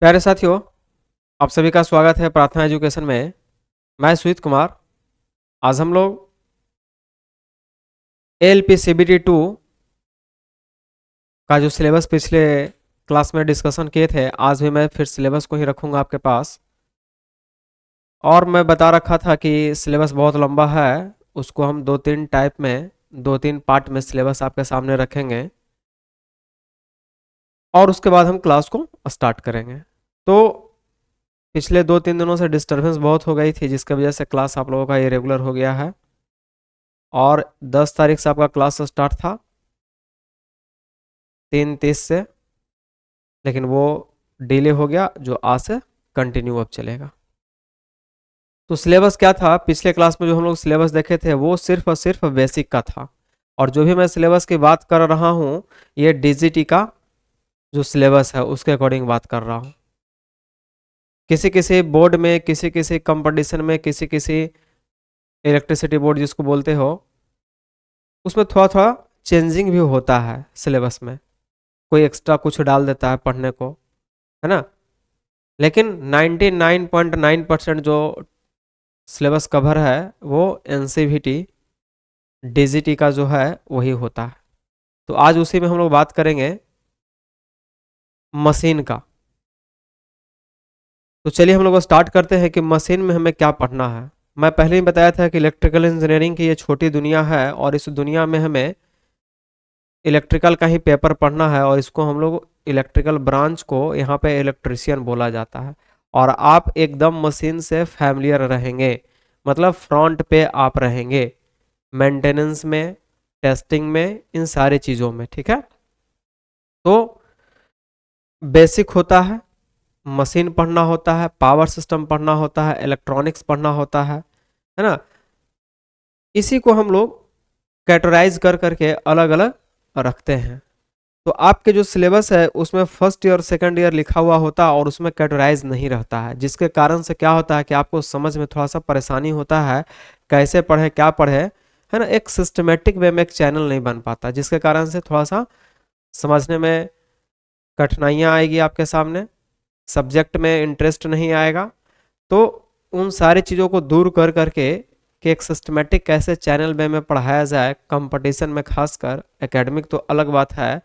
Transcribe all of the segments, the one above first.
प्यारे साथियों, आप सभी का स्वागत है प्रार्थना एजुकेशन में। मैं सुजीत कुमार। आज हम लोग एएलपी सीबीटी 2 का जो सिलेबस पिछले क्लास में डिस्कशन किए थे, आज भी मैं फिर सिलेबस को ही रखूंगा आपके पास। और मैं बता रखा था कि सिलेबस बहुत लंबा है, उसको हम दो तीन टाइप में, दो तीन पार्ट में सिलेबस आपके सामने रखेंगे और उसके बाद हम क्लास को स्टार्ट करेंगे। तो पिछले 2-3 दिनों से डिस्टरबेंस बहुत हो गई थी, जिसकी वजह से क्लास आप लोगों का इरेगुलर हो गया है। और 10 तारीख से आपका क्लास स्टार्ट था 3:30 से, लेकिन वो डिले हो गया, जो आज से कंटिन्यू अब चलेगा। तो सिलेबस क्या था? पिछले क्लास में जो हम लोग सिलेबस देखे थे वो सिर्फ और सिर्फ बेसिक का था। और जो भी मैं सिलेबस की बात कर रहा हूँ, ये डीजीटी का जो सिलेबस है उसके अकॉर्डिंग बात कर रहा हूँ। किसी किसी बोर्ड में, किसी किसी कंपटीशन में, किसी किसी इलेक्ट्रिसिटी बोर्ड जिसको बोलते हो, उसमें थोड़ा थोड़ा चेंजिंग भी होता है सिलेबस में। कोई एक्स्ट्रा कुछ डाल देता है पढ़ने को, है ना। लेकिन 99.9% जो सिलेबस कवर है वो एनसीवीटी डीजीटी का जो है वही होता है। तो आज उसी में हम लोग बात करेंगे मशीन का। तो चलिए हम लोग स्टार्ट करते हैं कि मशीन में हमें क्या पढ़ना है। मैं पहले ही बताया था कि इलेक्ट्रिकल इंजीनियरिंग की ये छोटी दुनिया है और इस दुनिया में हमें इलेक्ट्रिकल का ही पेपर पढ़ना है, और इसको हम लोग इलेक्ट्रिकल ब्रांच को यहाँ पे इलेक्ट्रिशियन बोला जाता है। और आप एकदम मशीन से फैमिलियर रहेंगे, मतलब फ्रंट पे आप रहेंगे, मेंटेनेंस में, टेस्टिंग में, इन सारी चीज़ों में। ठीक है, तो बेसिक होता है, मशीन पढ़ना होता है, पावर सिस्टम पढ़ना होता है, इलेक्ट्रॉनिक्स पढ़ना होता है ना। इसी को हम लोग कैटेगराइज कर करके अलग अलग रखते हैं। तो आपके जो सिलेबस है उसमें फर्स्ट ईयर सेकंड ईयर लिखा हुआ होता है और उसमें कैटेगराइज नहीं रहता है, जिसके कारण से क्या होता है कि आपको समझ में थोड़ा सा परेशानी होता है, कैसे पढ़े क्या पढ़े, है ना। एक सिस्टमेटिक वे में एक चैनल नहीं बन पाता, जिसके कारण से थोड़ा सा समझने में कठिनाइयाँ आएगी आपके सामने, सब्जेक्ट में इंटरेस्ट नहीं आएगा। तो उन सारी चीज़ों को दूर कर करके कि एक सिस्टमेटिक कैसे चैनल वे में पढ़ाया जाए कंपटीशन में, खासकर एकेडमिक तो अलग बात है,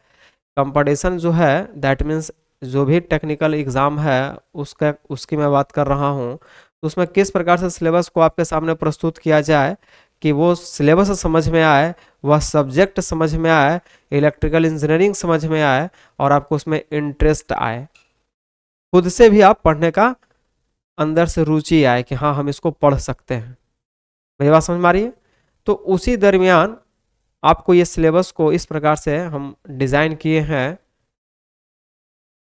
कंपटीशन जो है दैट मीन्स जो भी टेक्निकल एग्ज़ाम है उसकी मैं बात कर रहा हूँ। तो उसमें किस प्रकार से सिलेबस को आपके सामने प्रस्तुत किया जाए कि वो सिलेबस समझ में आए, वह सब्जेक्ट समझ में आए, इलेक्ट्रिकल इंजीनियरिंग समझ में आए और आपको उसमें इंटरेस्ट आए, खुद से भी आप पढ़ने का अंदर से रुचि आए कि हाँ हम इसको पढ़ सकते हैं। मेरी बात समझ में आ रही है? तो उसी दरमियान आपको ये सिलेबस को इस प्रकार से हम डिज़ाइन किए हैं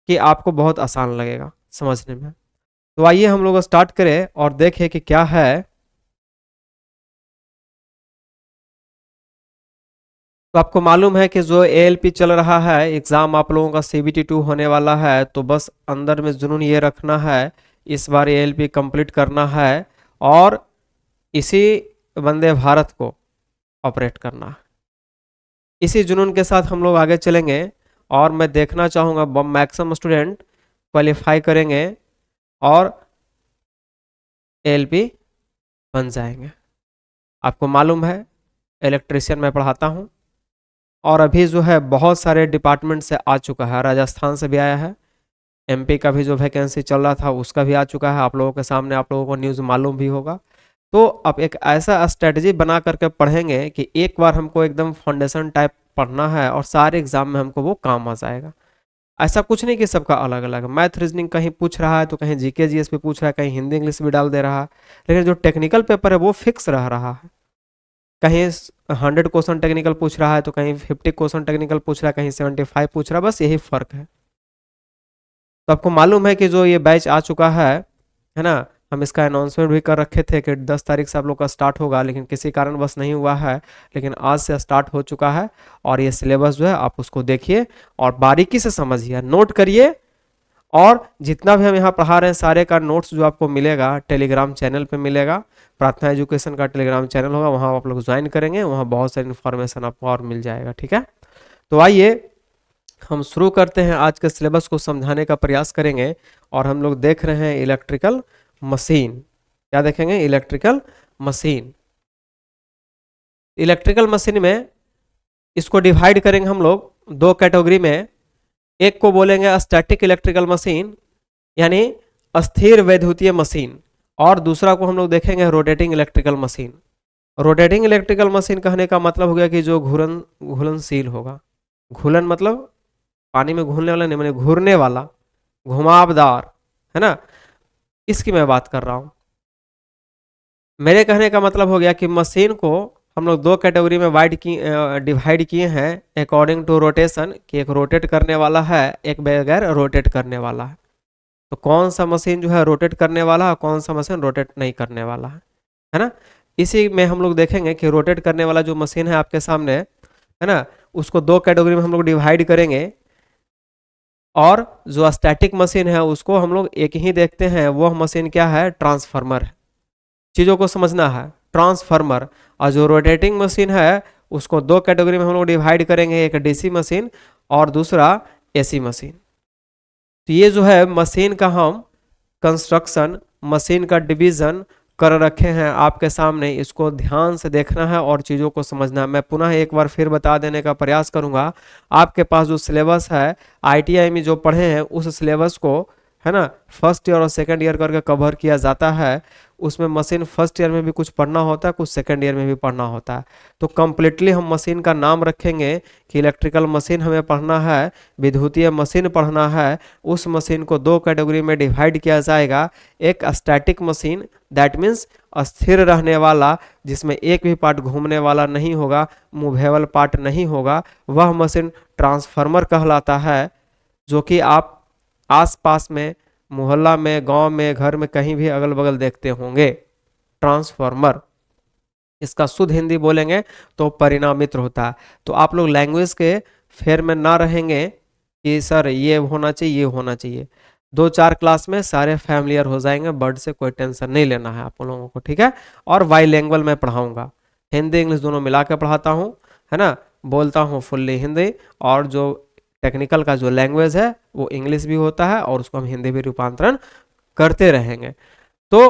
कि आपको बहुत आसान लगेगा समझने में। तो आइए हम लोग स्टार्ट करें और देखें कि क्या है। तो आपको मालूम है कि जो एएलपी चल रहा है, एग्ज़ाम आप लोगों का सीबीटी 2 होने वाला है, तो बस अंदर में जुनून ये रखना है, इस बार एएलपी कंप्लीट करना है और इसी वंदे भारत को ऑपरेट करना है। इसी जुनून के साथ हम लोग आगे चलेंगे और मैं देखना चाहूँगा मैक्सिमम स्टूडेंट क्वालिफाई करेंगे और एएलपी बन जाएंगे। आपको मालूम है इलेक्ट्रिशियन मैं पढ़ाता हूँ और अभी जो है बहुत सारे डिपार्टमेंट से आ चुका है, राजस्थान से भी आया है, एमपी का भी जो वैकेंसी चल रहा था उसका भी आ चुका है, आप लोगों के सामने, आप लोगों को न्यूज़ मालूम भी होगा। तो अब एक ऐसा स्ट्रेटजी बना करके पढ़ेंगे कि एक बार हमको एकदम फाउंडेशन टाइप पढ़ना है और सारे एग्जाम में हमको वो काम आ जाएगा। ऐसा कुछ नहीं कि सबका अलग अलग, मैथ रीजनिंग कहीं पूछ रहा है तो कहीं जीके जीएस पे पूछ रहा है, कहीं हिंदी इंग्लिश भी डाल दे रहा है, लेकिन जो टेक्निकल पेपर है वो फिक्स रह रहा है। कहीं 100 क्वेश्चन टेक्निकल पूछ रहा है तो कहीं 50 क्वेश्चन टेक्निकल पूछ रहा है, कहीं 75 पूछ रहा है, बस यही फर्क है। तो आपको मालूम है कि जो ये बैच आ चुका है ना, हम इसका अनाउंसमेंट भी कर रखे थे कि 10 तारीख से आप लोग का स्टार्ट होगा, लेकिन किसी कारण बस नहीं हुआ है, लेकिन आज से स्टार्ट हो चुका है। और ये सिलेबस जो है आप उसको देखिए और बारीकी से समझिए, नोट करिए। और जितना भी हम यहाँ पढ़ा रहे हैं सारे का नोट्स जो आपको मिलेगा टेलीग्राम चैनल पे मिलेगा, प्रार्थना एजुकेशन का टेलीग्राम चैनल होगा, वहाँ आप लोग ज्वाइन करेंगे, वहाँ बहुत सारी इन्फॉर्मेशन आपको और मिल जाएगा। ठीक है, तो आइए हम शुरू करते हैं, आज के सिलेबस को समझाने का प्रयास करेंगे। और हम लोग देख रहे हैं इलेक्ट्रिकल मशीन। क्या देखेंगे? Electrical machine. इलेक्ट्रिकल मशीन में इसको डिवाइड करेंगे हम लोग दो कैटेगरी में। एक को बोलेंगे स्टैटिक इलेक्ट्रिकल मशीन, यानी अस्थिर वैद्युतीय मशीन, और दूसरा को हम लोग देखेंगे rotating electrical machine. Rotating electrical machine कहने का मतलब हो गया कि जो घूलनशील होगा। घूलन मतलब पानी में घूलने वाला नहीं, मैंने घूरने वाला, घुमावदार, है ना, इसकी मैं बात कर रहा हूं। मेरे कहने का मतलब हो गया कि मशीन को हम लोग दो कैटेगरी में डिवाइड किए हैं अकॉर्डिंग टू रोटेशन, कि एक रोटेट करने वाला है, एक बगैर रोटेट करने वाला है। तो कौन सा मशीन जो है रोटेट करने वाला है, कौन सा मशीन रोटेट नहीं करने वाला है ना। इसी में हम लोग देखेंगे कि रोटेट करने वाला जो मशीन है आपके सामने, है ना, उसको दो कैटेगरी में हम लोग डिवाइड करेंगे। और जो स्टैटिक मशीन है उसको हम लोग एक ही देखते हैं, वह मशीन क्या है? ट्रांसफार्मर है। चीज़ों को समझना है, ट्रांसफार्मर। और जो रोटेटिंग मशीन है उसको दो कैटेगरी में हम लोग डिवाइड करेंगे, एक डीसी मशीन और दूसरा एसी मशीन। तो ये जो है मशीन का हम कंस्ट्रक्शन, मशीन का डिवीजन कर रखे हैं आपके सामने। इसको ध्यान से देखना है और चीज़ों को समझना है। मैं पुनः एक बार फिर बता देने का प्रयास करूंगा। आपके पास जो सिलेबस है आईटीआई में जो पढ़े हैं उस सिलेबस को, है ना, फर्स्ट ईयर और सेकंड ईयर करके कवर किया जाता है। उसमें मशीन फर्स्ट ईयर में भी कुछ पढ़ना होता है, कुछ सेकंड ईयर में भी पढ़ना होता है। तो कम्प्लीटली हम मशीन का नाम रखेंगे कि इलेक्ट्रिकल मशीन हमें पढ़ना है, विद्युतीय मशीन पढ़ना है। उस मशीन को दो कैटेगरी में डिवाइड किया जाएगा। एक स्टैटिक मशीन, दैट मीन्स स्थिर रहने वाला, जिसमें एक भी पार्ट घूमने वाला नहीं होगा, मूवेबल पार्ट नहीं होगा, वह मशीन ट्रांसफार्मर कहलाता है। जो कि आप आसपास में, मोहल्ला में, गांव में, घर में, कहीं भी अगल बगल देखते होंगे, ट्रांसफार्मर। इसका शुद्ध हिंदी बोलेंगे तो परिणामित्र होता है। तो आप लोग लैंग्वेज के फेर में ना रहेंगे कि सर ये होना चाहिए, ये होना चाहिए। दो चार क्लास में सारे फैमिलियर हो जाएंगे, वर्ड से कोई टेंशन नहीं लेना है आप लोगों को, ठीक है। और बाईलैंग्वेज में पढ़ाऊंगा, हिंदी इंग्लिश दोनों मिला के पढ़ाता हूँ, है ना। बोलता हूँ फुल्ली हिंदी, और जो टेक्निकल का जो लैंग्वेज है वो इंग्लिश भी होता है, और उसको हम हिंदी भी रूपांतरण करते रहेंगे। तो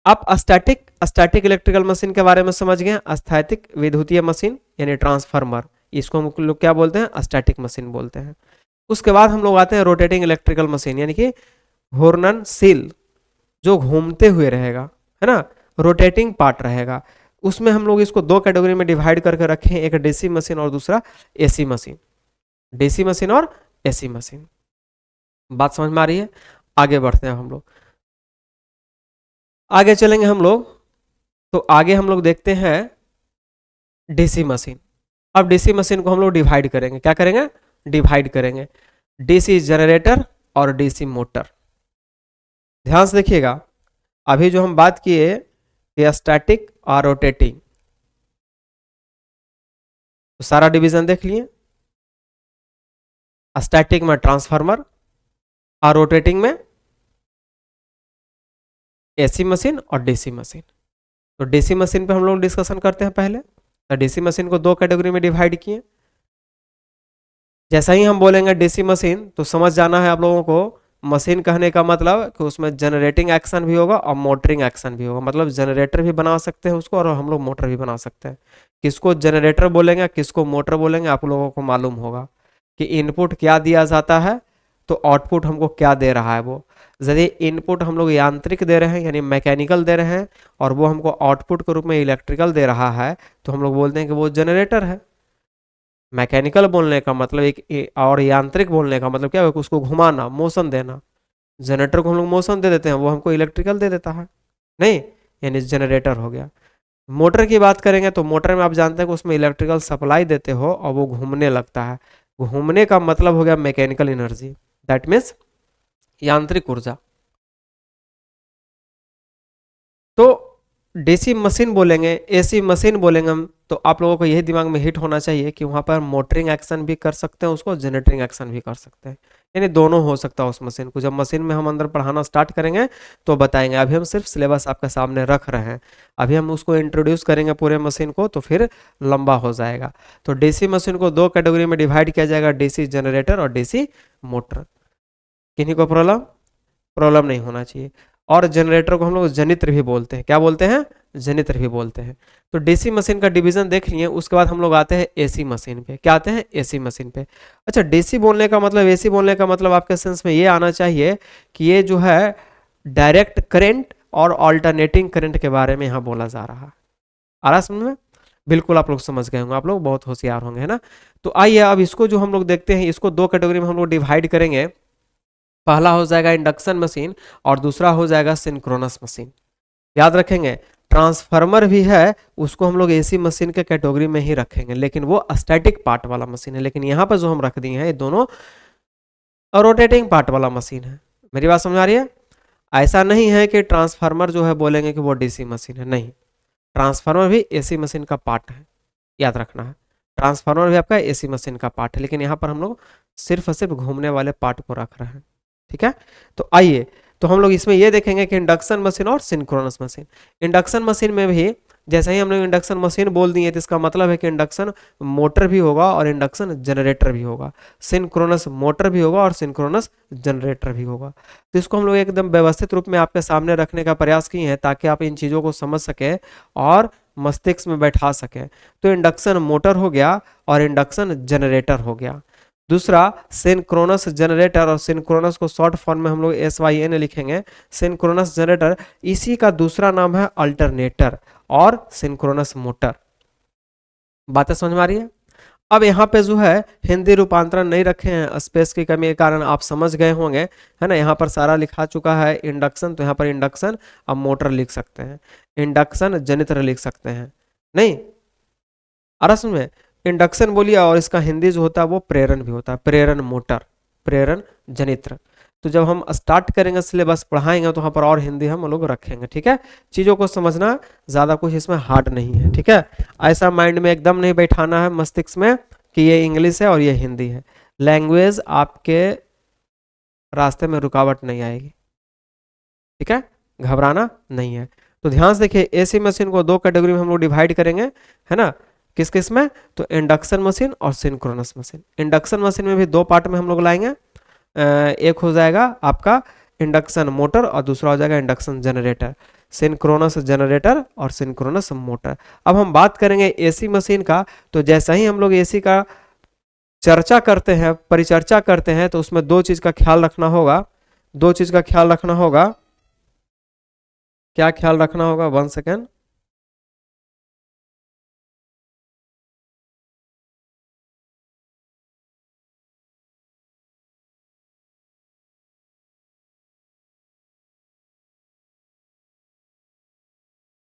आप स्टैटिक स्टैटिक इलेक्ट्रिकल मशीन के बारे में समझ गए। स्थैतिक विद्युतीय मशीन यानी ट्रांसफार्मर, इसको हम लोग क्या बोलते हैं? स्टैटिक मशीन बोलते हैं। उसके बाद हम लोग आते हैं रोटेटिंग इलेक्ट्रिकल मशीन, यानी कि घूर्णनशील, जो घूमते हुए रहेगा, है ना, रोटेटिंग पार्ट रहेगा। उसमें हम लोग इसको दो कैटेगरी में डिवाइड करके रखे हैं, एक डीसी मशीन और दूसरा एसी मशीन। डीसी मशीन और एसी मशीन, बात समझ में आ रही है? आगे बढ़ते हैं हम लोग, आगे चलेंगे हम लोग। तो आगे हम लोग देखते हैं डीसी मशीन। अब डीसी मशीन को हम लोग डिवाइड करेंगे, क्या करेंगे? डिवाइड करेंगे, डीसी जनरेटर और डीसी मोटर। ध्यान से देखिएगा, अभी जो हम बात किए कि स्टैटिक और रोटेटिंग, तो सारा डिवीजन देख लिए। स्टैटिक में ट्रांसफार्मर और रोटेटिंग में एसी मशीन और डीसी मशीन। तो डीसी मशीन पे हम लोग डिस्कशन करते हैं पहले। तो डीसी मशीन को दो कैटेगरी में डिवाइड किए। जैसा ही हम बोलेंगे डीसी मशीन तो समझ जाना है आप लोगों को, मशीन कहने का मतलब कि उसमें जनरेटिंग एक्शन भी होगा और मोटरिंग एक्शन भी होगा। मतलब जनरेटर भी बना सकते हैं उसको, और हम लोग मोटर भी बना सकते हैं। किसको जनरेटर बोलेंगे, किसको मोटर बोलेंगे, आप लोगों को मालूम होगा कि इनपुट क्या दिया जाता है तो आउटपुट हमको क्या दे रहा है। वो यदि इनपुट हम लोग यांत्रिक दे रहे हैं यानी मैकेनिकल दे रहे हैं, और वो हमको आउटपुट के रूप में इलेक्ट्रिकल दे रहा है, तो हम लोग बोलते हैं कि वो जनरेटर है। मैकेनिकल बोलने का मतलब और यांत्रिक बोलने का मतलब क्या है? उसको घुमाना, मोशन देना। जनरेटर को हम लोग मोशन दे देते हैं, वो हमको इलेक्ट्रिकल दे देता है, नहीं, यानी जनरेटर हो गया। मोटर की बात करेंगे तो मोटर में आप जानते हैं कि उसमें इलेक्ट्रिकल सप्लाई देते हो और वो घूमने लगता है। घूमने का मतलब हो गया मैकेनिकल एनर्जी, दैट मीन्स यांत्रिक ऊर्जा। तो डीसी मशीन बोलेंगे, एसी मशीन बोलेंगे हम, तो आप लोगों को यही दिमाग में हिट होना चाहिए कि वहाँ पर मोटरिंग एक्शन भी कर सकते हैं उसको, जनरेटिंग एक्शन भी कर सकते हैं, यानी दोनों हो सकता है उस मशीन को। जब मशीन में हम अंदर पढ़ाना स्टार्ट करेंगे तो बताएंगे, अभी हम सिर्फ सिलेबस आपके सामने रख रहे हैं, अभी हम उसको इंट्रोड्यूस करेंगे पूरे मशीन को तो फिर लंबा हो जाएगा। तो डीसी मशीन को दो कैटेगरी में डिवाइड किया जाएगा, डीसी जनरेटर और डीसी मोटर। किन्हीं को प्रॉब्लम प्रॉब्लम नहीं होना चाहिए। और जनरेटर को हम लोग जनित्र भी बोलते हैं, क्या बोलते हैं, जनित्र भी बोलते हैं। तो डीसी मशीन का डिवीजन देख लिए, उसके बाद हम लोग आते हैं एसी मशीन पे। क्या आते हैं, एसी मशीन पे। अच्छा, डीसी बोलने का मतलब, एसी बोलने का मतलब आपके सेंस में ये आना चाहिए कि ये जो है डायरेक्ट करंट और ऑल्टरनेटिंग करंट के बारे में यहाँ बोला जा रहा है। आ रहा समझ में, बिल्कुल आप लोग समझ गए होंगे, आप लोग बहुत होशियार होंगे, है ना। तो आइए अब इसको जो हम लोग देखते हैं, इसको दो कैटेगरी में हम लोग डिवाइड करेंगे। पहला हो जाएगा इंडक्शन मशीन और दूसरा हो जाएगा सिंक्रोनस मशीन। याद रखेंगे, ट्रांसफार्मर भी है, उसको हम लोग एसी मशीन के कैटेगरी में ही रखेंगे, लेकिन वो स्टैटिक पार्ट वाला मशीन है। लेकिन यहाँ पर जो हम रख दिए हैं ये दोनों रोटेटिंग पार्ट वाला मशीन है। मेरी बात समझ आ रही है। ऐसा नहीं है कि ट्रांसफार्मर जो है बोलेंगे कि वो डीसी मशीन है, नहीं, ट्रांसफार्मर भी एसी मशीन का पार्ट है, याद रखना है। ट्रांसफार्मर भी आपका एसी मशीन का पार्ट है, लेकिन यहाँ पर हम लोग सिर्फ और सिर्फ घूमने वाले पार्ट को रख रहे हैं, ठीक है। तो आइए, तो हम लोग इसमें ये देखेंगे कि इंडक्शन मशीन और सिंक्रोनस मशीन। इंडक्शन मशीन में भी जैसे ही हम लोग इंडक्शन मशीन बोल दिए तो इसका मतलब है कि इंडक्शन मोटर भी होगा और इंडक्शन जनरेटर भी होगा, सिंक्रोनस मोटर भी होगा और सिंक्रोनस जनरेटर भी होगा। तो इसको हम लोग एकदम व्यवस्थित रूप में आपके सामने रखने का प्रयास किए हैं ताकि आप इन चीज़ों को समझ सके और मस्तिष्क में बैठा सकें। तो इंडक्शन मोटर हो गया और इंडक्शन जनरेटर हो गया। दूसरा सिंक्रोनस जनरेटर, और सिंक्रोनस को शॉर्ट फॉर्म में हम लोग SYN लिखेंगे, सिंक्रोनस जनरेटर। इसी का दूसरा नाम है अल्टरनेटर और सिंक्रोनस मोटर। बातें समझ में आ रही है। अब यहाँ पे जो है हिंदी रूपांतरण नहीं रखे हैं, स्पेस की कमी के कारण, आप समझ गए होंगे, है ना। यहाँ पर सारा लिखा चुका है इंडक्शन, तो यहाँ पर इंडक्शन, अब मोटर लिख सकते हैं, इंडक्शन जनित्र लिख सकते हैं, नहीं आ रहा समझ में। इंडक्शन बोलिए और इसका हिंदी जो होता है वो प्रेरण भी होता है, प्रेरण मोटर, प्रेरण जनित्र। तो जब हम स्टार्ट करेंगे सिलेबस पढ़ाएंगे तो वहाँ पर और हिंदी हम लोग रखेंगे, ठीक है। चीज़ों को समझना, ज़्यादा कुछ इसमें हार्ड नहीं है, ठीक है। ऐसा माइंड में एकदम नहीं बैठाना है मस्तिष्क में कि ये इंग्लिश है और ये हिंदी है। लैंग्वेज आपके रास्ते में रुकावट नहीं आएगी, ठीक है, घबराना नहीं है। तो ध्यान से देखिए, एसी मशीन को दो कैटेगरी में हम लोग डिवाइड करेंगे, है ना। किस किस में, तो इंडक्शन मशीन और सिंक्रोनस मशीन। इंडक्शन मशीन में भी दो पार्ट में हम लोग लाएंगे, एक हो जाएगा आपका इंडक्शन मोटर और दूसरा हो जाएगा इंडक्शन जनरेटर, सिंक्रोनस जनरेटर और सिंक्रोनस मोटर। अब हम बात करेंगे एसी मशीन का, तो जैसा ही हम लोग एसी का चर्चा करते हैं, परिचर्चा करते हैं, तो उसमें दो चीज का ख्याल रखना होगा, दो चीज का ख्याल रखना होगा। क्या ख्याल रखना होगा, 1 सेकेंड।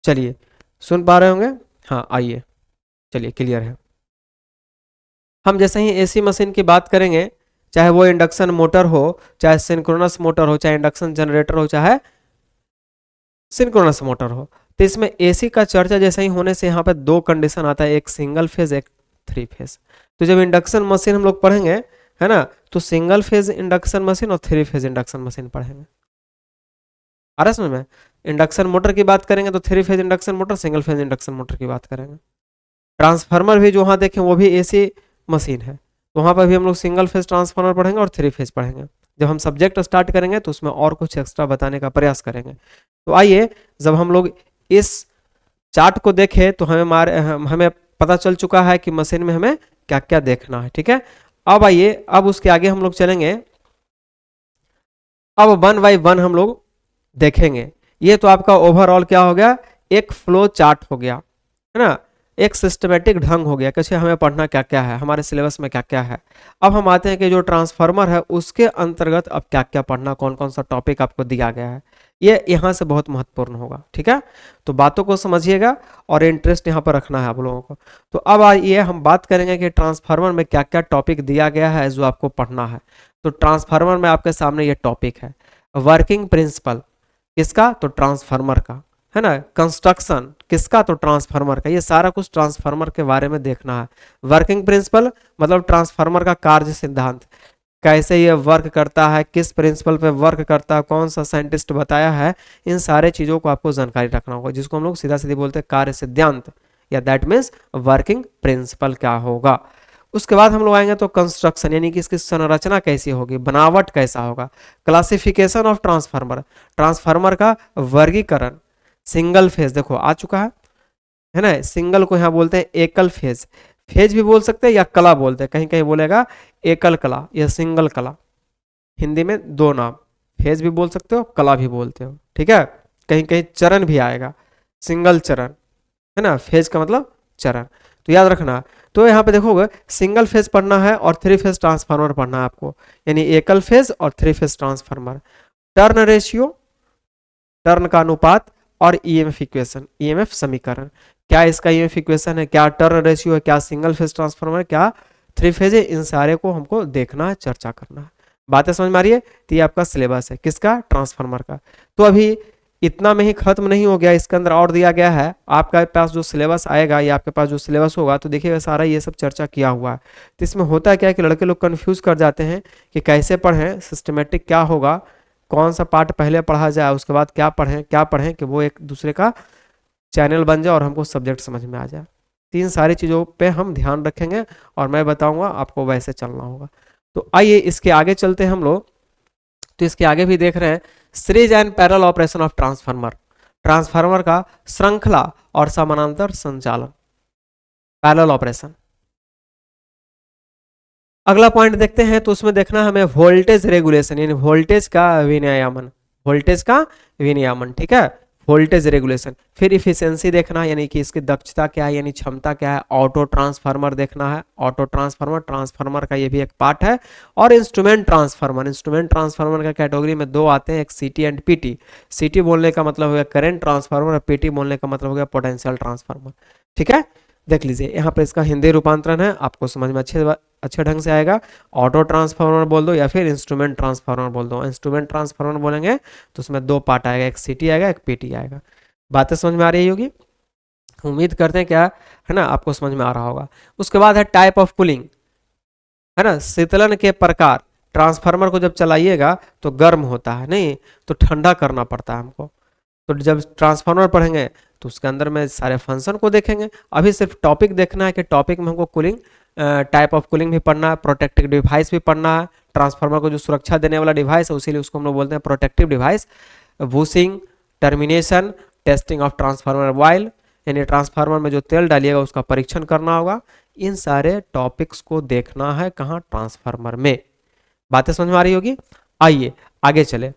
चलिए, सुन पा रहे होंगे, हाँ आइए, चलिए क्लियर है। हम जैसे ही एसी मशीन की बात करेंगे, चाहे वो इंडक्शन मोटर हो, चाहे सिंक्रोनस मोटर हो, चाहे इंडक्शन जनरेटर हो, चाहे सिंक्रोनस मोटर हो, तो इसमें एसी का चर्चा जैसे ही होने से यहाँ पे दो कंडीशन आता है, एक सिंगल फेज, एक 3 फेज। तो जब इंडक्शन मशीन हम लोग पढ़ेंगे, है ना, तो सिंगल फेज इंडक्शन मशीन और 3 फेज इंडक्शन मशीन पढ़ेंगे। आ रहा है समझ में। इंडक्शन मोटर की बात करेंगे तो 3 phase induction motor, single phase induction motor की बात करेंगे। ट्रांसफार्मर भी जो वहाँ देखें वो भी एसी मशीन है, तो वहाँ पर भी हम लोग सिंगल फेज ट्रांसफार्मर पढ़ेंगे और 3 फेज पढ़ेंगे। जब हम सब्जेक्ट स्टार्ट करेंगे तो उसमें और कुछ एक्स्ट्रा बताने का प्रयास करेंगे। तो आइए, जब हम लोग इस चार्ट को देखें तो हमें पता चल चुका है कि मशीन में हमें क्या क्या देखना है, ठीक है। अब आइए, अब उसके आगे हम लोग चलेंगे, अब 1 बाय 1 हम लोग देखेंगे। ये तो आपका ओवरऑल क्या हो गया, एक फ्लो चार्ट हो गया, है ना, एक सिस्टमेटिक ढंग हो गया कैसे हमें पढ़ना क्या क्या है, हमारे सिलेबस में क्या क्या है। अब हम आते हैं कि जो ट्रांसफार्मर है उसके अंतर्गत अब क्या क्या पढ़ना, कौन कौन सा टॉपिक आपको दिया गया है, ये यहाँ से बहुत महत्वपूर्ण होगा, ठीक है। तो बातों को समझिएगा और इंटरेस्ट यहाँ पर रखना है आप लोगों को। तो अब आइए हम बात करेंगे कि ट्रांसफार्मर में क्या क्या टॉपिक दिया गया है जो आपको पढ़ना है। तो ट्रांसफार्मर में आपके सामने ये टॉपिक है, वर्किंग प्रिंसिपल, किसका, तो ट्रांसफार्मर का, है ना। कंस्ट्रक्शन किसका, तो ट्रांसफार्मर का। ये सारा कुछ ट्रांसफार्मर के बारे में देखना है। वर्किंग प्रिंसिपल मतलब ट्रांसफार्मर का कार्य सिद्धांत, कैसे ये वर्क करता है, किस प्रिंसिपल पे वर्क करता है, कौन सा साइंटिस्ट बताया है, इन सारे चीजों को आपको जानकारी रखना होगा, जिसको हम लोग सीधा सीधे बोलते हैं कार्य सिद्धांत, या दैट मीन्स वर्किंग प्रिंसिपल क्या होगा। उसके बाद हम लोग आएंगे तो कंस्ट्रक्शन, यानी कि इसकी संरचना कैसी होगी, बनावट कैसा होगा। क्लासिफिकेशन ऑफ ट्रांसफार्मर, ट्रांसफार्मर का वर्गीकरण। सिंगल फेज देखो आ चुका है ना। सिंगल को यहाँ बोलते हैं एकल फेज, फेज भी बोल सकते हैं या कला बोलते हैं, कहीं कहीं बोलेगा एकल कला या सिंगल कला। हिंदी में दो नाम, फेज भी बोल सकते हो, कला भी बोलते हो, ठीक है। कहीं कहीं चरण भी आएगा, सिंगल चरण, है ना। फेज का मतलब चरण, तो याद रखना। तो यहाँ पे देखोगे सिंगल फेज पढ़ना है और थ्री फेज ट्रांसफार्मर पढ़ना है आपको, यानी एकल फेज और three phase transformer. Turn ratio, turn का अनुपात, और ईएमएफ इक्वेशन, ईएमएफ समीकरण। क्या इसका ईएमएफ इक्वेशन है, क्या टर्न रेशियो है, क्या सिंगल फेज ट्रांसफार्मर, क्या थ्री फेज है, इन सारे को हमको देखना है, चर्चा करना है। बातें समझ में आ रही है। तो ये आपका सिलेबस है किसका, ट्रांसफार्मर का। तो अभी इतना में ही खत्म नहीं हो गया, इसके अंदर और दिया गया है। आपके पास जो सिलेबस आएगा या आपके पास जो सिलेबस होगा तो देखिएगा सारा ये सब चर्चा किया हुआ है। तो इसमें होता क्या है कि लड़के लोग कंफ्यूज कर जाते हैं कि कैसे पढ़ें, सिस्टमेटिक क्या होगा, कौन सा पार्ट पहले पढ़ा जाए, उसके बाद क्या पढ़ें कि वो एक दूसरे का चैनल बन जाए और हमको सब्जेक्ट समझ में आ जाए। तीन सारी चीज़ों पे हम ध्यान रखेंगे और मैं बताऊंगा, आपको वैसे चलना होगा। तो आइए इसके आगे चलते हैं हम लोग। तो इसके आगे भी देख रहे हैं series and parallel operation of transformer, transformer का श्रृंखला और समानांतर संचालन, पैरेलल ऑपरेशन। अगला पॉइंट देखते हैं, तो उसमें देखना हमें वोल्टेज रेगुलेशन, यानी वोल्टेज का विनियमन, वोल्टेज का विनियमन, ठीक है, वोल्टेज रेगुलेशन। फिर इफिशियंसी देखना, यानी कि इसकी दक्षता क्या है, यानी क्षमता क्या है। ऑटो ट्रांसफार्मर देखना है, ऑटो ट्रांसफार्मर, ट्रांसफार्मर का ये भी एक पार्ट है। और इंस्ट्रूमेंट ट्रांसफार्मर, इंस्ट्रूमेंट ट्रांसफार्मर का कैटेगरी में दो आते हैं, एक सीटी एंड पीटी। सीटी बोलने का मतलब हो गया करंट ट्रांसफार्मर और पीटी बोलने का मतलब हो गया पोटेंशियल ट्रांसफार्मर, ठीक है। देख लीजिए यहाँ पर इसका हिंदी रूपांतरण है, आपको समझ में अच्छे ढंग से आएगा। ऑटो ट्रांसफार्मर बोल दो या फिर इंस्ट्रूमेंट ट्रांसफार्मर बोल दो। इंस्ट्रूमेंट ट्रांसफार्मर बोलेंगे तो उसमें दो पार्ट आएगा, एक सीटी आएगा, एक पीटी आएगा। बातें समझ में आ रही होगी, उम्मीद करते हैं क्या है ना, आपको समझ में आ रहा होगा। उसके बाद है टाइप ऑफ कूलिंग, है ना, शीतलन के प्रकार। ट्रांसफार्मर को जब चलाइएगा तो गर्म होता है, नहीं तो ठंडा करना पड़ता है हमको। तो जब ट्रांसफार्मर पढ़ेंगे तो उसके अंदर में सारे फंक्शन को देखेंगे। अभी सिर्फ टॉपिक देखना है कि टॉपिक में हमको कूलिंग, टाइप ऑफ कूलिंग भी पढ़ना है, प्रोटेक्टिव डिवाइस भी पढ़ना है। ट्रांसफार्मर को जो सुरक्षा देने वाला डिवाइस है उसीलिए उसको हम लोग बोलते हैं protective device. Bushing, termination, testing of transformer oil, यानी ट्रांसफार्मर में जो तेल डालिएगा उसका परीक्षण करना होगा। इन सारे टॉपिक्स को देखना है कहाँ, ट्रांसफार्मर में। बातें समझ में आ रही होगी। आइए आगे चले,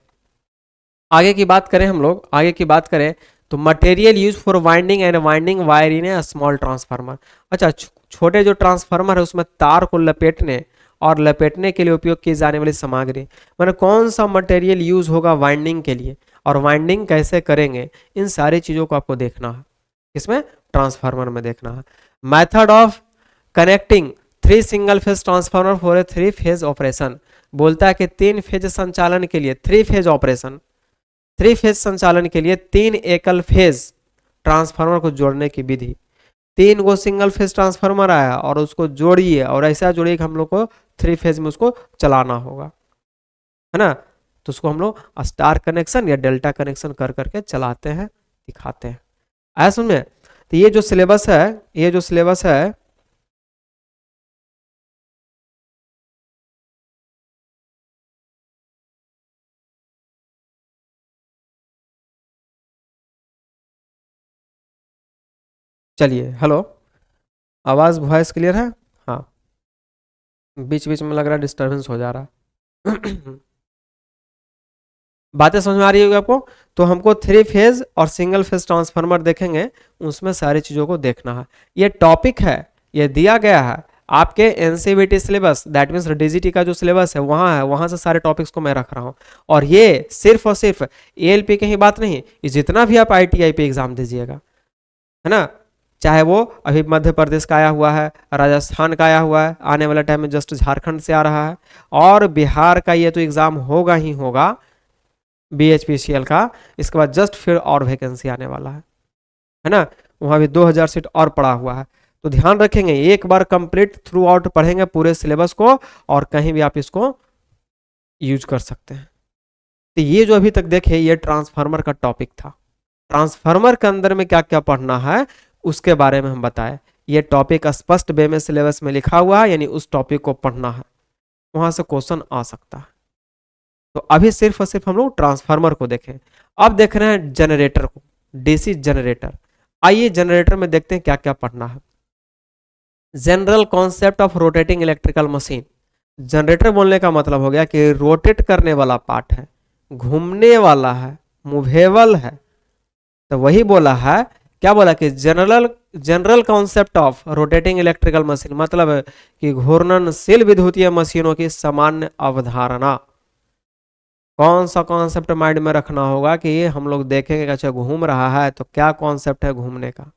आगे की बात करें हम लोग, आगे की बात करें तो material use for winding and winding wire in A small transformer. अच्छा, छोटे जो ट्रांसफार्मर है उसमें तार को लपेटने और लपेटने के लिए उपयोग की जाने वाली सामग्री, मैंने कौन सा मटेरियल यूज होगा वाइंडिंग के लिए और वाइंडिंग कैसे करेंगे, इन सारी चीजों को आपको देखना है। इसमें ट्रांसफार्मर में देखना है। Method of connecting three single phase transformer for a three phase operation, बोलता है कि तीन फेज संचालन के लिए, three phase operation, three phase संचालन के लिए तीन एकल फेज ट्रांसफार्मर को जोड़ने की विधि। तीन गो सिंगल फेज ट्रांसफार्मर आया और उसको जोड़िए और ऐसा जोड़िए कि हम लोग को थ्री फेज में उसको चलाना होगा, है ना। तो उसको हम लोग स्टार कनेक्शन या डेल्टा कनेक्शन कर करके चलाते हैं, दिखाते हैं। आया सुन में। तो ये जो सिलेबस है, ये जो सिलेबस है, चलिए हेलो, आवाज वॉइस क्लियर है। हाँ, बीच बीच में लग रहा है डिस्टरबेंस हो जा रहा है। बातें समझ में आ रही होगी आपको। तो हमको थ्री फेज और सिंगल फेज ट्रांसफार्मर देखेंगे, उसमें सारी चीजों को देखना है। ये टॉपिक है, ये दिया गया है आपके NCERT syllabus, that means DGT का जो सिलेबस है वहां है, वहां से सारे टॉपिक्स को मैं रख रहा हूं। और ये सिर्फ और सिर्फ एएलपी की ही बात नहीं, ये जितना भी आप आईटीआई पे एग्जाम दीजिएगा, है ना, चाहे वो अभी मध्य प्रदेश का आया हुआ है, राजस्थान का आया हुआ है, आने वाला टाइम में जस्ट झारखंड से आ रहा है, और बिहार का ये तो एग्जाम होगा ही होगा, BHPCL का, इसके बाद जस्ट फिर और वैकेंसी आने वाला है ना। वहाँ भी 2000 सीट और पड़ा हुआ है। तो ध्यान रखेंगे, एक बार कंप्लीट थ्रू आउट पढ़ेंगे पूरे सिलेबस को, और कहीं भी आप इसको यूज कर सकते हैं। तो ये जो अभी तक देखे, ये ट्रांसफार्मर का टॉपिक था। ट्रांसफार्मर के अंदर में क्या क्या पढ़ना है उसके बारे में हम बताए। ये टॉपिक स्पष्ट वे में सिलेबस में लिखा हुआ है, यानी उस टॉपिक को पढ़ना है, वहां से क्वेश्चन आ सकता है। तो अभी सिर्फ और सिर्फ हम लोग ट्रांसफार्मर को देखें। अब देख रहे हैं जनरेटर को, डीसी जनरेटर। आइए जनरेटर में देखते हैं क्या क्या पढ़ना है। General concept of rotating electrical machine. Generator बोलने का मतलब हो गया कि रोटेट करने वाला पार्ट है, घूमने वाला है, मूवेबल है। तो वही बोला है, क्या बोला कि general concept of rotating electrical machine, मतलब कि घूर्णनशील विद्युतीय मशीनों की सामान्य अवधारणा। कौन सा कॉन्सेप्ट माइंड में रखना होगा कि ये हम लोग देखेंगे कि अच्छा घूम रहा है तो क्या कॉन्सेप्ट है घूमने का।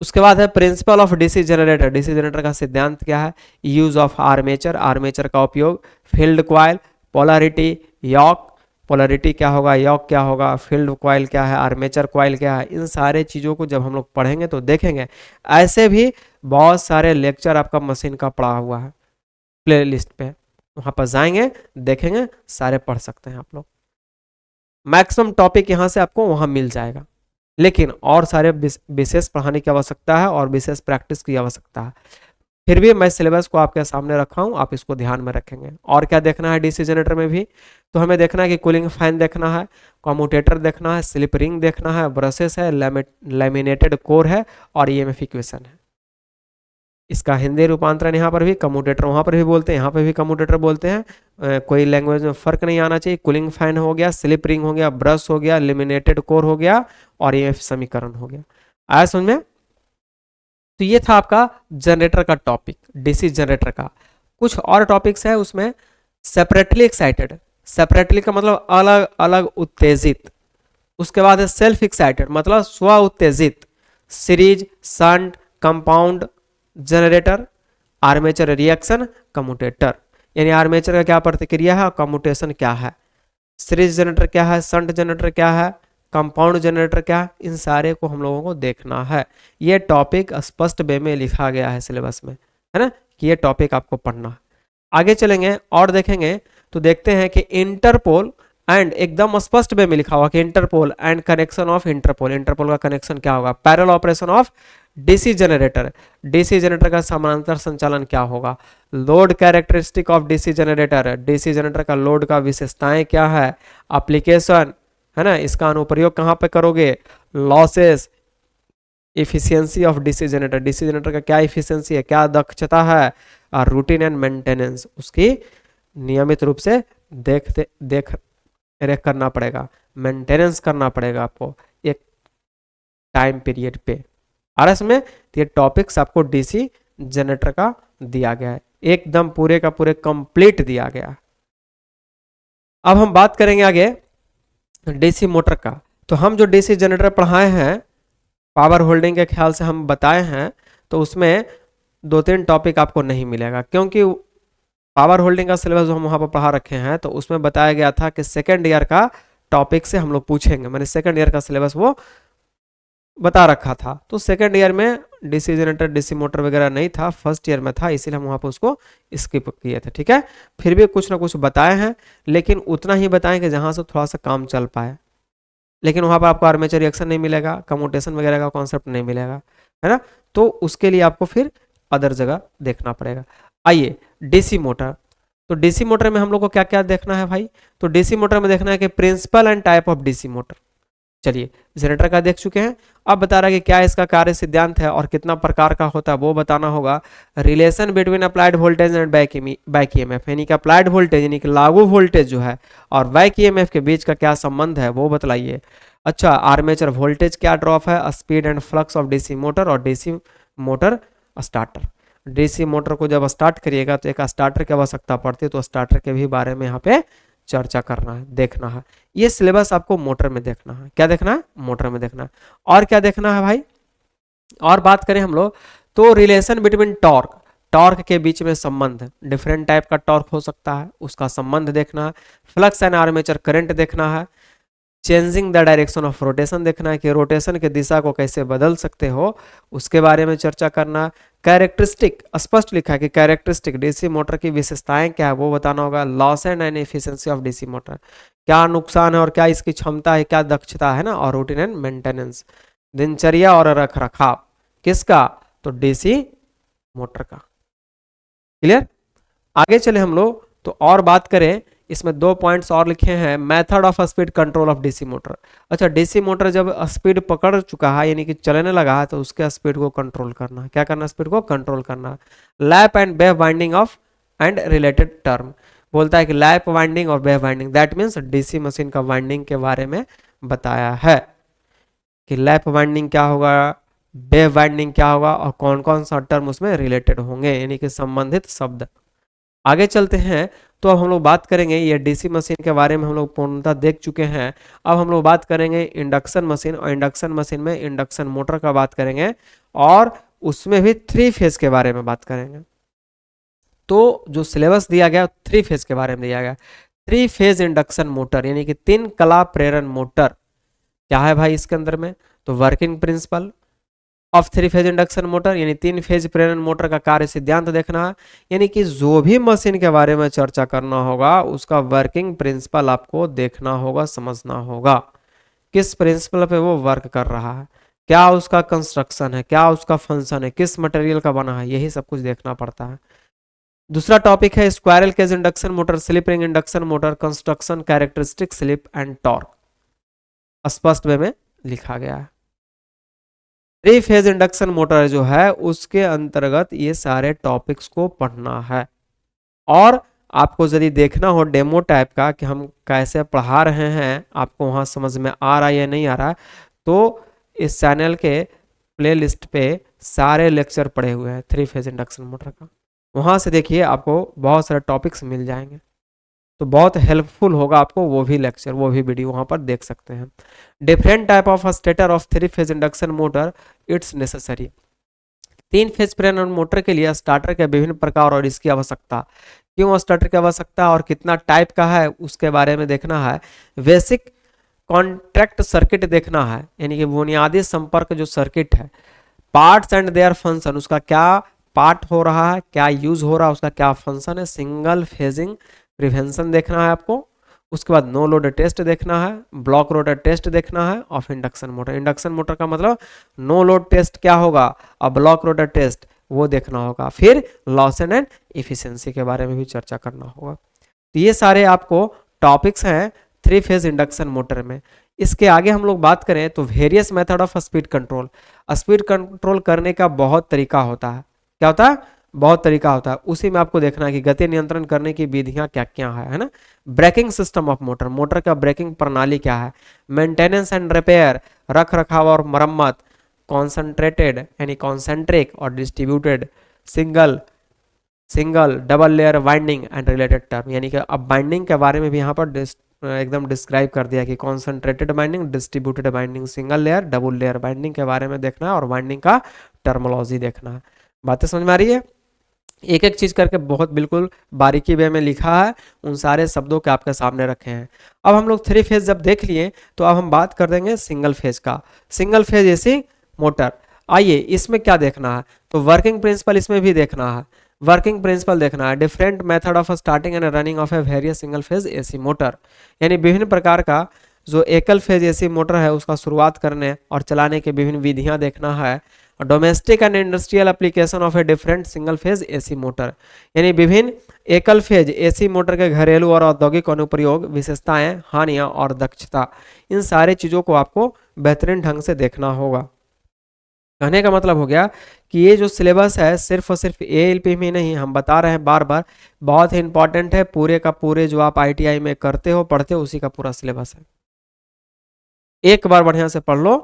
उसके बाद है principle of DC generator. DC generator का सिद्धांत क्या है? यूज ऑफ आर्मेचर, आर्मेचर का उपयोग, field coil, polarity, yoke, polarity क्या होगा, यॉक क्या होगा, फील्ड क्वाइल क्या है, आर्मेचर क्वाइल क्या है। इन सारे चीज़ों को जब हम लोग पढ़ेंगे तो देखेंगे। ऐसे भी बहुत सारे लेक्चर आपका मशीन का पड़ा हुआ है प्ले लिस्ट पे, वहाँ पर जाएंगे देखेंगे, सारे पढ़ सकते हैं आप लोग। मैक्सिमम टॉपिक यहाँ से आपको वहाँ मिल जाएगा, लेकिन और सारे विशेष पढ़ाने की आवश्यकता है और विशेष प्रैक्टिस की आवश्यकता है। फिर भी मैं सिलेबस को आपके सामने रखा हूँ, आप इसको ध्यान में रखेंगे। और क्या देखना है डीसी जनरेटर में भी? तो हमें देखना है कि कूलिंग फैन देखना है, कम्यूटेटर देखना है, स्लिप रिंग देखना है, ब्रशेस है, लैमिनेटेड कोर है, और ईएमएफ इक्वेशन है। इसका हिंदी रूपांतरण यहाँ पर भी कम्यूटेटर, वहाँ पर भी बोलते हैं, यहाँ पर भी कम्यूटेटर बोलते हैं। कोई लैंग्वेज में फर्क नहीं आना चाहिए। कूलिंग फैन हो गया, स्लिप रिंग हो गया, ब्रश हो गया, लेमिनेटेड कोर हो गया, और ईएमएफ समीकरण हो गया। आया समझ में? तो ये था आपका जनरेटर का टॉपिक, डीसी जनरेटर का। कुछ और टॉपिक्स है उसमें। सेपरेटली एक्साइटेड, सेपरेटली का मतलब अलग अलग उत्तेजित। उसके बाद है सेल्फ एक्साइटेड, मतलब स्व उत्तेजित। Series, shunt, compound generator, armature reaction, commutator. यानी आर्मेचर का क्या प्रतिक्रिया है और कम्यूटेशन क्या है, सीरीज जनरेटर क्या है, शंट जनरेटर क्या है, कंपाउंड जनरेटर क्या है, इन सारे को हम लोगों को देखना है। ये टॉपिक स्पष्ट वे में लिखा गया है सिलेबस में, है ना, कि ये टॉपिक आपको पढ़ना है। आगे चलेंगे और देखेंगे तो देखते हैं कि इंटरपोल एंड, एकदम स्पष्ट वे में लिखा हुआ कि interpole and connection of interpole. Interpole का कनेक्शन क्या होगा? Parallel operation of DC generator. DC generator का समानांतर संचालन क्या होगा? Load characteristic of DC generator. DC generator का लोड का विशेषताएं क्या है? एप्लीकेशन, है ना, इसका अनुप्रयोग कहाँ पे करोगे? Losses, efficiency of DC generator. DC generator का क्या इफिशियंसी है, क्या दक्षता है, और रूटीन एंड मेंटेनेंस, उसकी नियमित रूप से देख रेख करना पड़ेगा, मेंटेनेंस करना पड़ेगा आपको एक टाइम पीरियड पे। आरएस में ये टॉपिक्स आपको डीसी जनरेटर का दिया गया है, एकदम पूरे का पूरे कंप्लीट दिया गया। अब हम बात करेंगे आगे डीसी मोटर का। तो हम जो डीसी जनरेटर पढ़ाए हैं, पावर होल्डिंग के ख्याल से हम बताए हैं, तो उसमें 2-3 टॉपिक आपको नहीं मिलेगा, क्योंकि पावर होल्डिंग का सिलेबस जो हम वहाँ पर पढ़ा रखे हैं तो उसमें बताया गया था कि सेकेंड ईयर का टॉपिक से हम लोग पूछेंगे। मैंने सेकेंड ईयर का सिलेबस वो बता रखा था। तो सेकेंड ईयर में डीसी जनरेटर, डीसी मोटर वगैरह नहीं था, फर्स्ट ईयर में था, इसीलिए हम वहाँ पर उसको स्किप किए थे। ठीक है, फिर भी कुछ ना कुछ बताए हैं, लेकिन उतना ही बताएं कि जहाँ से थोड़ा सा काम चल पाए। लेकिन वहाँ पर आपको आर्मेचर रिएक्शन नहीं मिलेगा, कम्यूटेशन वगैरह का कॉन्सेप्ट नहीं मिलेगा, है ना। तो उसके लिए आपको फिर अदर जगह देखना पड़ेगा। आइए डीसी मोटर। तो डीसी मोटर में हम लोग को क्या क्या देखना है भाई? तो डीसी मोटर में देखना है कि principle and type of DC motor. चलिए जनरेटर का देख चुके हैं, अब बता रहा है कि क्या इसका कार्य सिद्धांत है और कितना प्रकार का होता है वो बताना होगा। Relation between applied voltage and back EMF, यानी कि अप्लाइड वोल्टेज यानी कि लागू वोल्टेज जो है और बैक ईएमएफ के बीच का क्या संबंध है वो बतलाइए। अच्छा, आर्मेचर वोल्टेज क्या ड्रॉप है, speed and flux of DC motor और DC motor starter. DC motor को जब स्टार्ट करिएगा तो एक स्टार्टर की आवश्यकता पड़ती है, तो स्टार्टर के भी बारे में यहाँ पे चर्चा करना है, देखना है। ये सिलेबस आपको मोटर में देखना है। क्या देखना है? मोटर में देखना है। और क्या देखना है भाई? और बात करें हम लोग तो रिलेशन बिटवीन टॉर्क, टॉर्क के बीच में संबंध, डिफरेंट टाइप का टॉर्क हो सकता है, उसका संबंध देखना है। फ्लक्स एंड आर्मेचर करंट देखना है। Changing the direction of rotation देखना है कि रोटेशन की दिशा को कैसे बदल सकते हो, उसके बारे में चर्चा करना। कैरेक्टरिस्टिक, स्पष्ट लिखा है कि कैरेक्टरिस्टिक डीसी मोटर की विशेषताएं क्या है वो बताना होगा। Loss and efficiency of DC motor, क्या नुकसान है और क्या इसकी क्षमता है, क्या दक्षता है ना। और रूटीन एंड मेंटेनेंस, दिनचर्या और रख रखाव किसका, तो डीसी मोटर का। क्लियर। आगे चले हम लोग तो और बात करें, इसमें 2 पॉइंट्स और लिखे हैं। Method of speed control of DC motor. अच्छा, डीसी मोटर जब स्पीड पकड़ चुका है यानी कि चलने लगा है तो उसके स्पीड को कंट्रोल करना है। क्या करना, स्पीड को कंट्रोल करना। Lap and wave winding of and related term, बोलता है कि लैप वाइंडिंग और wave winding, that means DC machine का वाइंडिंग के बारे में बताया है कि लैप वाइंडिंग क्या होगा, वेव वाइंडिंग क्या होगा और कौन कौन सा टर्म उसमें रिलेटेड होंगे यानी कि संबंधित शब्द। आगे चलते हैं तो अब हम लोग बात करेंगे, ये डीसी मशीन के बारे में हम लोग पूर्णतः देख चुके हैं। अब हम लोग बात करेंगे इंडक्शन मशीन, और इंडक्शन मशीन में इंडक्शन मोटर का बात करेंगे और उसमें भी 3 फेज के बारे में बात करेंगे। तो जो सिलेबस दिया गया 3 फेज के बारे में दिया गया। 3 फेज इंडक्शन मोटर यानी कि 3 कला प्रेरण मोटर क्या है भाई इसके अंदर में, तो working principle of 3 phase induction motor यानी 3 फेज प्रेरण मोटर का कार्य सिद्धांत देखना है। यानी कि जो भी मशीन के बारे में चर्चा करना होगा उसका वर्किंग प्रिंसिपल आपको देखना होगा, समझना होगा, किस प्रिंसिपल पे वो वर्क कर रहा है, क्या उसका कंस्ट्रक्शन है, क्या उसका फंक्शन है, किस मटेरियल का बना है, यही सब कुछ देखना पड़ता है। दूसरा टॉपिक है squirrel cage induction motor, slip ring induction motor, construction, characteristic, slip and torque, स्पष्ट वे में लिखा गया है। 3 फेज इंडक्शन मोटर जो है उसके अंतर्गत ये सारे टॉपिक्स को पढ़ना है। और आपको यदि देखना हो डेमो टाइप का कि हम कैसे पढ़ा रहे हैं, आपको वहां समझ में आ रहा है या नहीं आ रहा है, तो इस चैनल के प्लेलिस्ट पे सारे लेक्चर पड़े हुए हैं 3 फेज इंडक्शन मोटर का, वहां से देखिए आपको बहुत सारे टॉपिक्स मिल जाएंगे, तो बहुत हेल्पफुल होगा आपको वो भी लेक्चर, वो भी वीडियो वहां पर देख सकते हैं। Different type of stator of 3 phase induction motor it's necessary, 3 phase प्रेरण मोटर के लिए स्टार्टर के विभिन्न प्रकार और इसकी आवश्यकता, क्यों स्टार्टर की आवश्यकता और कितना टाइप का है उसके बारे में देखना है। बेसिक कॉन्ट्रैक्ट सर्किट देखना है यानी कि बुनियादी संपर्क जो सर्किट है। पार्ट्स एंड देयर फंक्शन, उसका क्या पार्ट हो रहा है, क्या यूज हो रहा है, उसका क्या फंक्शन है। सिंगल फेजिंग प्रिवेंशन देखना है आपको। उसके बाद नो लोड टेस्ट देखना है, ब्लॉक रोटर टेस्ट देखना है of induction motor. Induction motor का मतलब नो लोड टेस्ट क्या होगा और ब्लॉक रोटर टेस्ट वो देखना होगा। फिर लॉस एंड एफिशिएंसी के बारे में भी चर्चा करना होगा। तो ये सारे आपको टॉपिक्स हैं 3 फेज इंडक्शन मोटर में। इसके आगे हम लोग बात करें तो various method of speed control. Speed control करने का बहुत तरीका होता है, क्या होता है, बहुत तरीका होता है। उसी में आपको देखना है कि गति नियंत्रण करने की विधियां क्या क्या है ना। Braking system of motor, motor का ब्रेकिंग प्रणाली क्या है। मेंटेनेंस एंड रिपेयर, रख रखाव और मरम्मत। कॉन्सेंट्रेटेड यानी कॉन्सेंट्रिक और distributed, single double layer winding and related term, यानी कि अब बाइंडिंग के बारे में भी यहाँ पर एकदम डिस्क्राइब कर दिया कि concentrated binding, distributed binding, single layer, double layer binding के बारे में देखना है और बाइंडिंग का टर्मोलॉजी देखना है। बातें समझ में आ रही है। एक एक चीज करके बहुत बिल्कुल बारीकी वे में लिखा है, उन सारे शब्दों के आपके सामने रखे हैं। अब हम लोग 3 फेज जब देख लिए तो अब हम बात कर देंगे सिंगल फेज का। सिंगल फेज एसी मोटर, आइए इसमें क्या देखना है, तो वर्किंग प्रिंसिपल इसमें भी देखना है। वर्किंग प्रिंसिपल देखना है, different method of starting and running of A various single phase AC motor, यानी विभिन्न प्रकार का जो एकल फेज एसी मोटर है उसका शुरुआत करने और चलाने के विभिन्न विधियां देखना है। Domestic and industrial application of a different single phase AC motor, यानी विभिन्न एकल फेज एसी मोटर के घरेलू और औद्योगिक अनुप्रयोग, विशेषताएं, हानियां और दक्षता, इन सारे चीजों को आपको बेहतरीन ढंग से देखना होगा। कहने का मतलब हो गया कि ये जो सिलेबस है सिर्फ और सिर्फ एएलपी में नहीं, हम बता रहे हैं बार बार, बहुत ही इंपॉर्टेंट है। पूरे का पूरे जो आप आईटीआई में करते हो पढ़ते हो उसी का पूरा सिलेबस है। एक बार बढ़िया से पढ़ लो,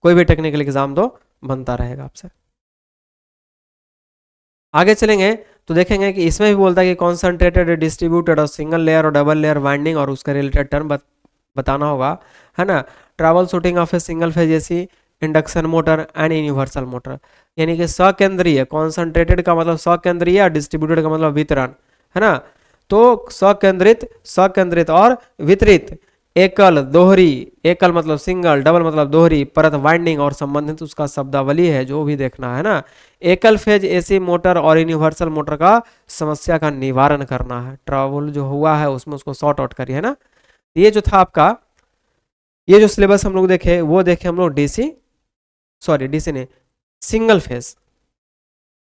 कोई भी टेक्निकल एग्जाम दो, बनता रहेगा आपसे। आगे चलेंगे तो देखेंगे कि इसमें भी बोलता है कि कॉन्सेंट्रेटेड, डिस्ट्रीब्यूटेड और सिंगल लेयर और डबल लेयर वाइंडिंग और उसका रिलेटेड टर्म बताना होगा, है ना। Travel shooting of a single phase AC induction motor and universal motor. यानी कि सकेंद्रीय, कॉन्सेंट्रेटेड का मतलब सकेंद्रीय, डिस्ट्रीब्यूटेड का मतलब वितरण, है ना। तो सकेंद्रित, सकेंद्रित और वितरित, एकल, दोहरी, एकल मतलब सिंगल, डबल मतलब दोहरी, परत, वाइंडिंग और संबंधित उसका शब्दावली है जो भी देखना है ना। एकल फेज एसी मोटर और यूनिवर्सल मोटर का समस्या का निवारण करना है, ट्रबल जो हुआ है उसमें उसको सॉर्ट आउट करिए, है ना। ये जो था आपका, ये जो सिलेबस हम लोग देखे वो देखे हम लोग डीसी, सॉरी डीसी नहीं, single phase,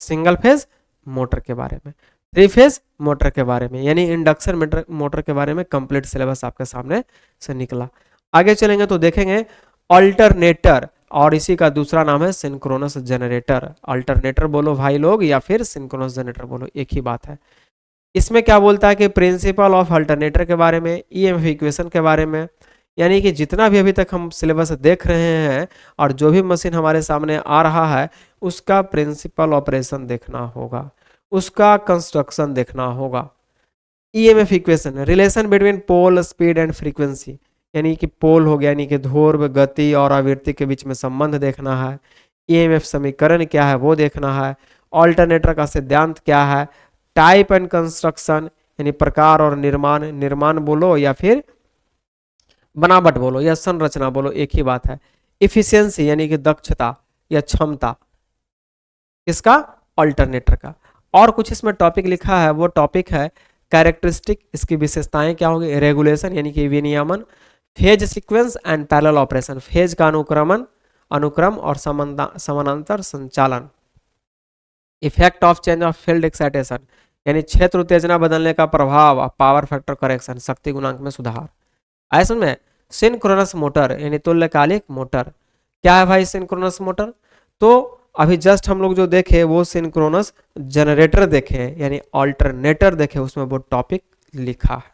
single phase motor के बारे में, थ्री फेज मोटर के बारे में, यानी इंडक्शन मोटर मोटर के बारे में कंप्लीट सिलेबस आपके सामने से निकला। आगे चलेंगे तो देखेंगे अल्टरनेटर, और इसी का दूसरा नाम है सिंक्रोनस जनरेटर। अल्टरनेटर बोलो भाई लोग या फिर सिंक्रोनस जनरेटर बोलो, एक ही बात है। इसमें क्या बोलता है कि प्रिंसिपल ऑफ अल्टरनेटर के बारे में, ईएमएफ इक्वेशन के बारे में, यानी कि जितना भी अभी तक हम सिलेबस देख रहे हैं और जो भी मशीन हमारे सामने आ रहा है उसका प्रिंसिपल ऑपरेशन देखना होगा, उसका कंस्ट्रक्शन देखना होगा। EMF equation, relation between pole, speed and frequency, यानी कि पोल हो गया, यानी कि ध्रुव, गति और आवृत्ति के बीच में संबंध देखना है। ईएमएफ समीकरण क्या है वो देखना है। ऑल्टरनेटर का सिद्धांत क्या है। टाइप एंड कंस्ट्रक्शन, यानी प्रकार और निर्माण, निर्माण बोलो या फिर बनावट बोलो या संरचना बोलो, एक ही बात है। इफिशियंसी यानी कि दक्षता या क्षमता, किसका, अल्टरनेटर का। और कुछ इसमें टॉपिक लिखा है, वो टॉपिक है कैरेक्टरिस्टिक, इसकी विशेषताएं क्या होगी, रेगुलेशन यानी कि विनियमन, phase sequence and parallel operation, phase का अनुक्रमण, अनुक्रम और समानांतर संचालन। Effect of change of field excitation, यानी क्षेत्र उत्तेजना बदलने का प्रभाव, पावर फैक्टर करेक्शन, शक्ति गुणांक में सुधार। आए समझ में। सिंक्रोनस मोटर यानी तुल्यकालिक मोटर, क्या है भाई सिंक्रोनस मोटर, तो अभी जस्ट हम लोग जो देखे वो सिंक्रोनस जनरेटर देखे, यानी अल्टरनेटर देखे, उसमें वो टॉपिक लिखा है।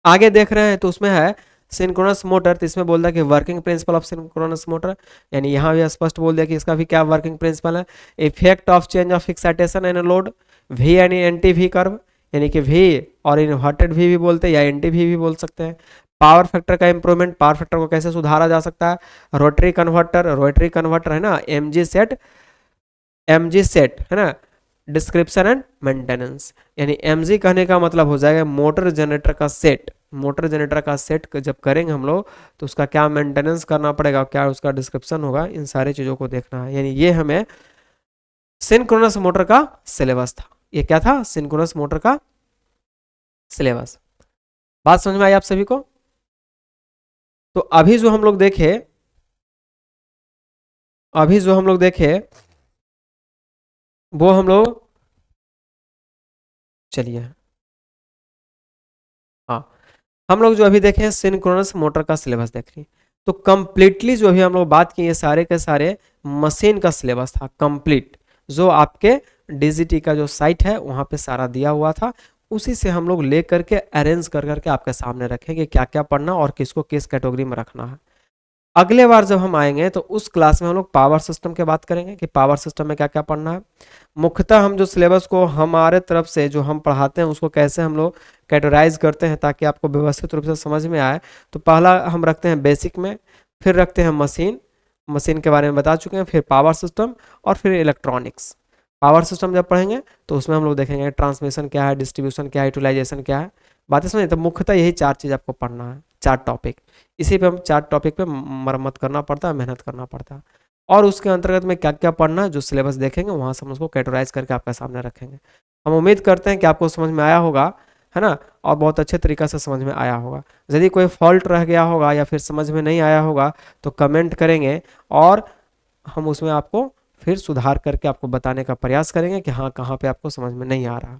आगे देख रहे हैं तो उसमें है सिंक्रोनस मोटर, तो इसमें बोल रहा है कि working principle of synchronous motor, यानी यहाँ भी स्पष्ट बोल दिया कि इसका भी क्या वर्किंग प्रिंसिपल है। Effect of change of excitation and load, V यानी एंटी वी कर्व, यानी कि वी और इन्वर्टेड वी भी बोलते हैं या एंटी वी भी बोल सकते हैं। पावर फैक्टर का इंप्रूवमेंट, पावर फैक्टर को कैसे सुधारा जा सकता है। रोटरी कन्वर्टर, रोटरी कन्वर्टर है ना, एमजी सेट, एमजी सेट है ना, डिस्क्रिप्शन एंड मेंटेनेंस, यानी एमजी कहने का मतलब हो जाएगा मोटर जनरेटर का सेट। मोटर जनरेटर का सेट जब करेंगे हम लोग तो उसका क्या मेंटेनेंस करना पड़ेगा, क्या उसका डिस्क्रिप्शन होगा, इन सारी चीजों को देखना है। यानी ये हमें सिंक्रोनस मोटर का सिलेबस था। ये क्या था, सिंक्रोनस मोटर का सिलेबस। बात समझ में आई आप सभी को। तो अभी जो हम लोग देखे, अभी जो हम लोग देखे वो हम लोग, चलिए हाँ, हम लोग जो अभी देखे हैं सिंक्रोनस मोटर का सिलेबस देख रही। तो कंप्लीटली जो अभी हम लोग बात की, ये सारे के सारे मशीन का सिलेबस था कंप्लीट, जो आपके डीजीटी का जो साइट है वहां पे सारा दिया हुआ था। उसी से हम लोग ले करके अरेंज कर करके आपके सामने रखेंगे क्या क्या पढ़ना और किसको किस कैटेगरी में रखना है। अगले बार जब हम आएंगे तो उस क्लास में हम लोग पावर सिस्टम की बात करेंगे कि पावर सिस्टम में क्या क्या पढ़ना है। मुख्यतः हम जो सिलेबस को हमारे तरफ से जो हम पढ़ाते हैं उसको कैसे हम लोग कैटेगराइज करते हैं ताकि आपको व्यवस्थित रूप से समझ में आए। तो पहला हम रखते हैं बेसिक में, फिर रखते हैं मशीन, मशीन के बारे में बता चुके हैं, फिर पावर सिस्टम और फिर इलेक्ट्रॉनिक्स। पावर सिस्टम जब पढ़ेंगे तो उसमें हम लोग देखेंगे ट्रांसमिशन क्या है, डिस्ट्रीब्यूशन क्या है, यूटिलाइजेशन क्या है। बातें समझे। तो मुख्यतः यही चार चीज़ आपको पढ़ना है, चार टॉपिक। इसी पे हम चार टॉपिक पे मरम्मत करना पड़ता है, मेहनत करना पड़ता है। और उसके अंतर्गत में क्या क्या पढ़ना है जो सिलेबस देखेंगे वहाँ से हम उसको कैटेगराइज करके आपके सामने रखेंगे। हम उम्मीद करते हैं कि आपको समझ में आया होगा, है ना, और बहुत अच्छे तरीक़ा से समझ में आया होगा। यदि कोई फॉल्ट रह गया होगा या फिर समझ में नहीं आया होगा तो कमेंट करेंगे और हम उसमें आपको फिर सुधार करके आपको बताने का प्रयास करेंगे कि हाँ कहाँ पे आपको समझ में नहीं आ रहा।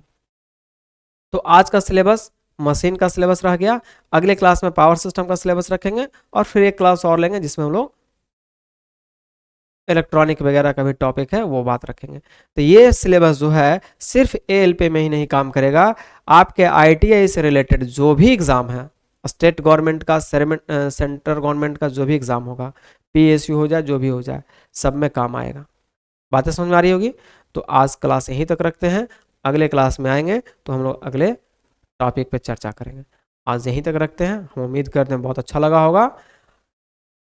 तो आज का सिलेबस मशीन का सिलेबस रह गया। अगले क्लास में पावर सिस्टम का सिलेबस रखेंगे और फिर एक क्लास और लेंगे जिसमें हम लोग इलेक्ट्रॉनिक वगैरह का भी टॉपिक है वो बात रखेंगे। तो ये सिलेबस जो है सिर्फ एएलपी में ही नहीं काम करेगा, आपके आईटीआई से रिलेटेड जो भी एग्जाम है, स्टेट गवर्नमेंट का, सेंट्रल गवर्नमेंट का जो भी एग्जाम होगा, पीएसयू हो जाए जो भी हो जाए, सब में काम आएगा। बातें समझ में आ रही होगी। तो आज क्लास यहीं तक रखते हैं, अगले क्लास में आएंगे तो हम लोग अगले टॉपिक पे चर्चा करेंगे। आज यहीं तक रखते हैं। हम उम्मीद करते हैं बहुत अच्छा लगा होगा।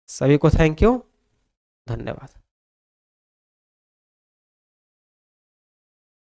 सभी को थैंक यू, धन्यवाद।